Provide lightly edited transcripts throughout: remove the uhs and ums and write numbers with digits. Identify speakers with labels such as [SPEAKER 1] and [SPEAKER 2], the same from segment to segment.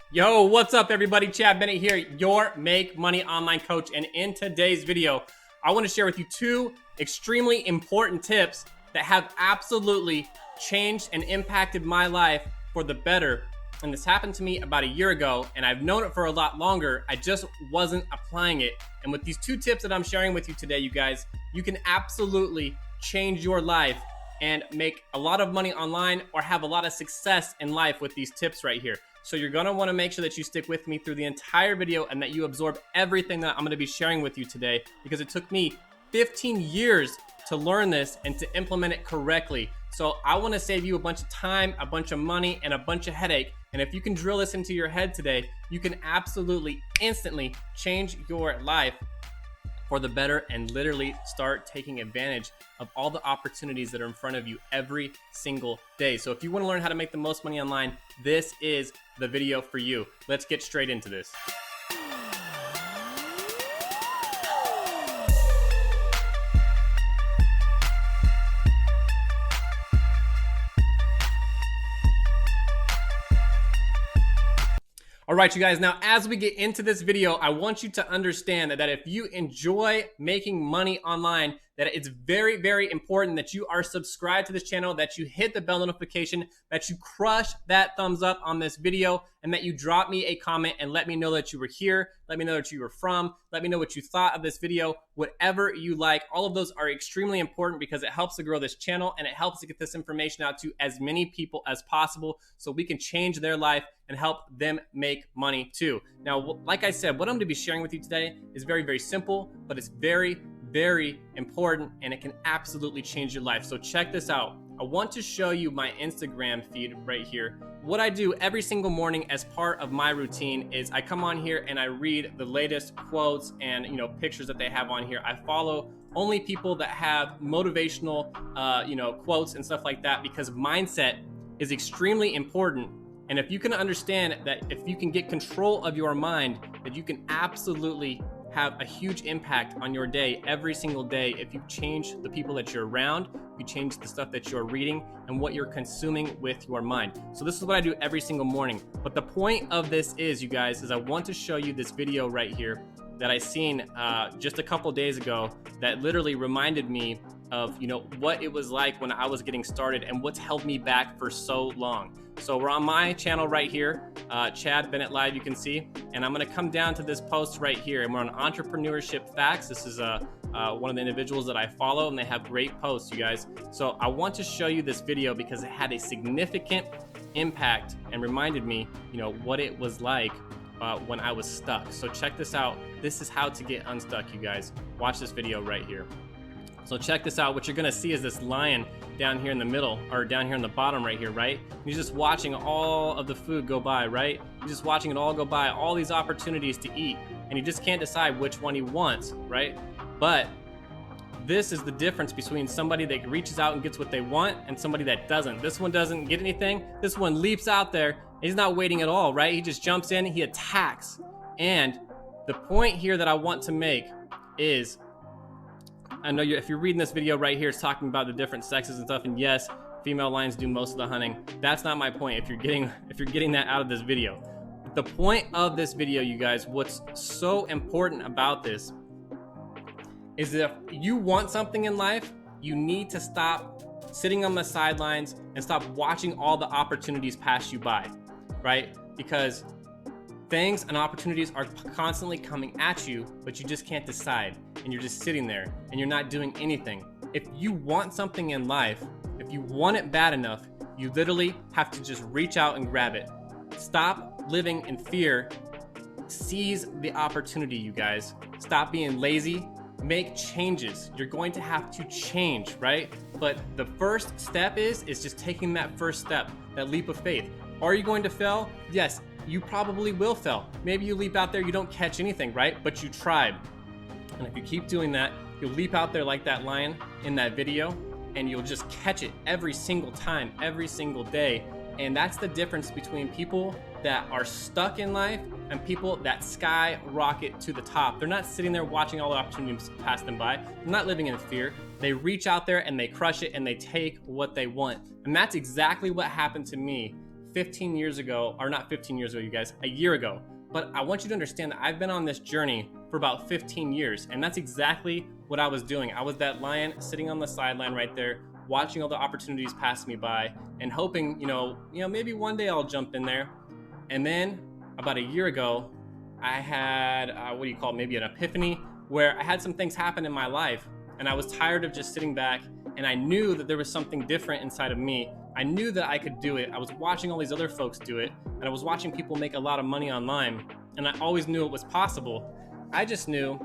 [SPEAKER 1] Yo, what's up everybody? Chad Bennett here, your Make Money Online coach. And in today's video, I want to share with you two extremely important tips that have absolutely changed and impacted my life for the better. And this happened to me about a year ago, and I've known it for a lot longer. I just wasn't applying it. And with these two tips that I'm sharing with you today, you guys, you can absolutely change your life and make a lot of money online or have a lot of success in life with these tips right here. So you're gonna wanna make sure that you stick with me through the entire video and that you absorb everything that I'm gonna be sharing with you today, because it took me 15 years to learn this and to implement it correctly. So I wanna save you a bunch of time, a bunch of money, and a bunch of headache. And if you can drill this into your head today, you can absolutely instantly change your life for the better and literally start taking advantage of all the opportunities that are in front of you every single day. So if you want to learn how to make the most money online, this is the video for you. Let's get straight into this. All right, you guys, now as we get into this video, I want you to understand that if you enjoy making money online, that it's very, very important that you are subscribed to this channel, that you hit the bell notification, that you crush that thumbs up on this video, and that you drop me a comment and let me know that you were here, let me know that you were from, let me know what you thought of this video, whatever you like. All of those are extremely important because it helps to grow this channel and it helps to get this information out to as many people as possible so we can change their life and help them make money too. Now, like I said, what I'm going to be sharing with you today is very, very simple, but it's very, very important and it can absolutely change your life. So check this out. I want to show you my Instagram feed right here. What I do every single morning as part of my routine is I come on here and I read the latest quotes and pictures that they have on here. I follow only people that have motivational quotes and stuff like that, because mindset is extremely important. And if you can understand that, if you can get control of your mind, that you can absolutely have a huge impact on your day every single day if you change the people that you're around, you change the stuff that you're reading and what you're consuming with your mind. So this is what I do every single morning. But the point of this is, you guys, is I want to show you this video right here that I seen just a couple days ago that literally reminded me of what it was like when I was getting started and what's held me back for so long. So we're on my channel right here, Chad Bennett Live, you can see, and I'm gonna come down to this post right here, and we're on entrepreneurship facts. This is one of the individuals that I follow, and they have great posts, you guys. So I want to show you this video because it had a significant impact and reminded me, what it was like when I was stuck. So check this out. This is how to get unstuck, you guys. Watch this video right here. So check this out. What you're gonna see is this lion down here in the middle, or down here in the bottom right here, right? He's just watching all of the food go by, right? He's just watching it all go by, all these opportunities to eat, and he just can't decide which one he wants, right? But this is the difference between somebody that reaches out and gets what they want and somebody that doesn't. This one doesn't get anything. This one leaps out there. He's not waiting at all, right? He just jumps in, he attacks. And the point here that I want to make is, I know if you're reading this video right here, it's talking about the different sexes and stuff, and yes, female lions do most of the hunting. That's not my point if you're getting that out of this video. The point of this video, you guys, what's so important about this is that if you want something in life, you need to stop sitting on the sidelines and stop watching all the opportunities pass you by, right? Because things and opportunities are constantly coming at you, but you just can't decide, and you're just sitting there and you're not doing anything. If you want something in life, if you want it bad enough, you literally have to just reach out and grab it. Stop living in fear. Seize the opportunity, you guys. Stop being lazy. Make changes. You're going to have to change, right? But the first step is just taking that first step, that leap of faith. Are you going to fail? Yes. You probably will fail. Maybe you leap out there, you don't catch anything, right? But you tried. And if you keep doing that, you'll leap out there like that lion in that video, and you'll just catch it every single time, every single day. And that's the difference between people that are stuck in life and people that skyrocket to the top. They're not sitting there watching all the opportunities pass them by. They're not living in fear. They reach out there and they crush it and they take what they want. And that's exactly what happened to me 15 years ago, or not 15 years ago, you guys, a year ago. But I want you to understand that I've been on this journey for about 15 years, and that's exactly what I was doing. I was that lion sitting on the sideline right there, watching all the opportunities pass me by and hoping, maybe one day I'll jump in there. And then about a year ago, I had, maybe an epiphany, where I had some things happen in my life and I was tired of just sitting back, and I knew that there was something different inside of me. I knew that I could do it. I was watching all these other folks do it, and I was watching people make a lot of money online, and I always knew it was possible. I just knew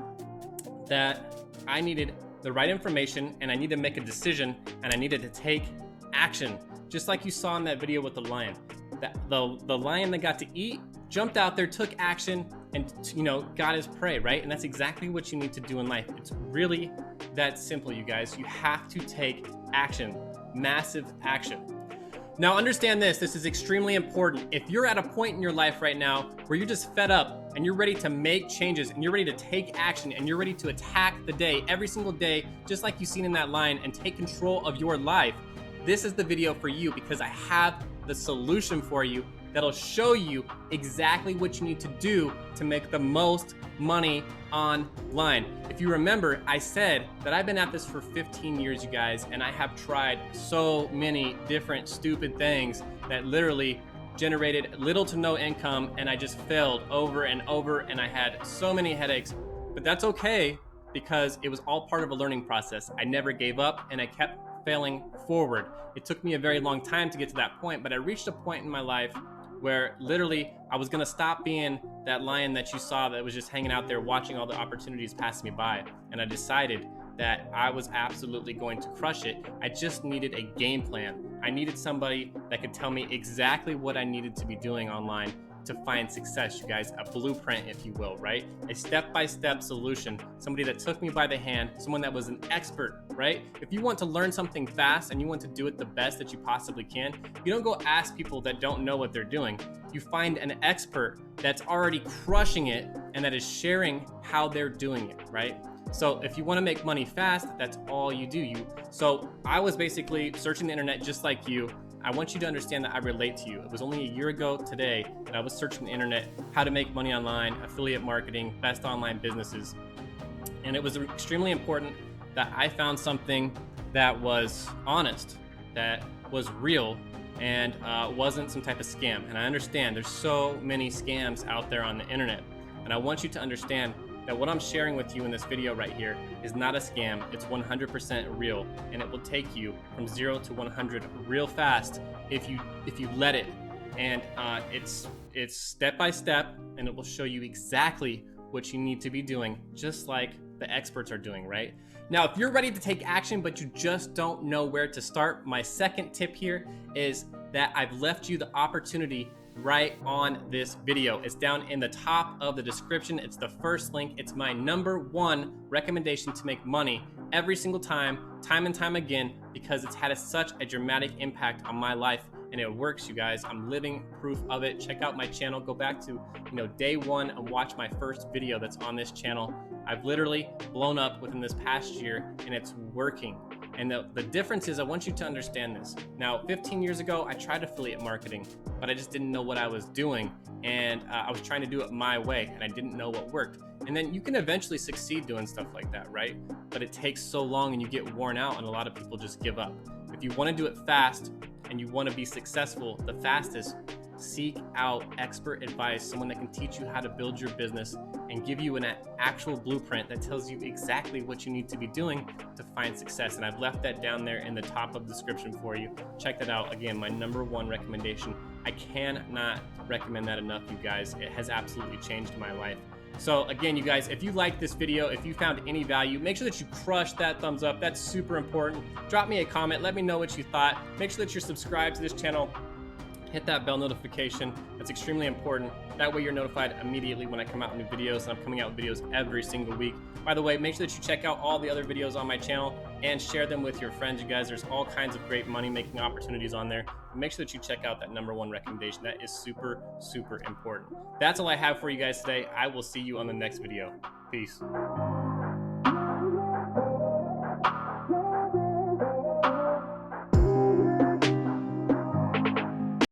[SPEAKER 1] that I needed the right information, and I needed to make a decision, and I needed to take action. Just like you saw in that video with the lion. The lion that got to eat jumped out there, took action, and got his prey, right? And that's exactly what you need to do in life. It's really that simple, you guys. You have to take action, massive action. Now understand this is extremely important. If you're at a point in your life right now where you're just fed up and you're ready to make changes and you're ready to take action and you're ready to attack the day every single day, just like you've seen in that line, and take control of your life, this is the video for you, because I have the solution for you that'll show you exactly what you need to do to make the most money online. If you remember, I said that I've been at this for 15 years, you guys, and I have tried so many different stupid things that literally generated little to no income, and I just failed over and over, and I had so many headaches. But that's okay, because it was all part of a learning process. I never gave up, and I kept failing forward. It took me a very long time to get to that point, but I reached a point in my life where literally I was gonna stop being that lion that you saw that was just hanging out there watching all the opportunities pass me by. And I decided that I was absolutely going to crush it. I just needed a game plan. I needed somebody that could tell me exactly what I needed to be doing online to find success, you guys. A blueprint, if you will, right? A step-by-step solution. Somebody that took me by the hand, someone that was an expert, right? If you want to learn something fast and you want to do it the best that you possibly can, you don't go ask people that don't know what they're doing. You find an expert that's already crushing it and that is sharing how they're doing it, right? So if you want to make money fast, that's all you do. So I was basically searching the internet just like you. I want you to understand that I relate to you. It was only a year ago today that I was searching the internet, how to make money online, affiliate marketing, best online businesses. And it was extremely important that I found something that was honest, that was real, and wasn't some type of scam. And I understand there's so many scams out there on the internet. And I want you to understand that what I'm sharing with you in this video right here is not a scam. It's 100% real, and it will take you from 0 to 100 real fast if you let it. And it's step by step, and it will show you exactly what you need to be doing, just like the experts are doing, right? Now, if you're ready to take action, but you just don't know where to start, my second tip here is that I've left you the opportunity right on this video. It's down in the top of the description. It's the first link. It's my #1 recommendation to make money every single time and time again, because it's had such a dramatic impact on my life, and it works, you guys. I'm living proof of it. Check out my channel. Go back to day 1 and watch my first video that's on this channel. I've literally blown up within this past year, and it's working. And the difference is, I want you to understand this. Now, 15 years ago, I tried affiliate marketing, but I just didn't know what I was doing. And I was trying to do it my way, and I didn't know what worked. And then you can eventually succeed doing stuff like that, right? But it takes so long and you get worn out, and a lot of people just give up. If you want to do it fast and you want to be successful the fastest, seek out expert advice, someone that can teach you how to build your business and give you an actual blueprint that tells you exactly what you need to be doing to find success. And I've left that down there in the top of the description for you. Check that out. Again, my #1 recommendation. I cannot recommend that enough, you guys. It has absolutely changed my life. So again, you guys, if you liked this video, if you found any value, make sure that you crush that thumbs up. That's super important. Drop me a comment. Let me know what you thought. Make sure that you're subscribed to this channel. Hit that bell notification. That's extremely important. That way you're notified immediately when I come out with new videos, and I'm coming out with videos every single week. By the way, make sure that you check out all the other videos on my channel and share them with your friends, you guys. There's all kinds of great money-making opportunities on there. Make sure that you check out that #1 recommendation. That is super, super important. That's all I have for you guys today. I will see you on the next video. Peace.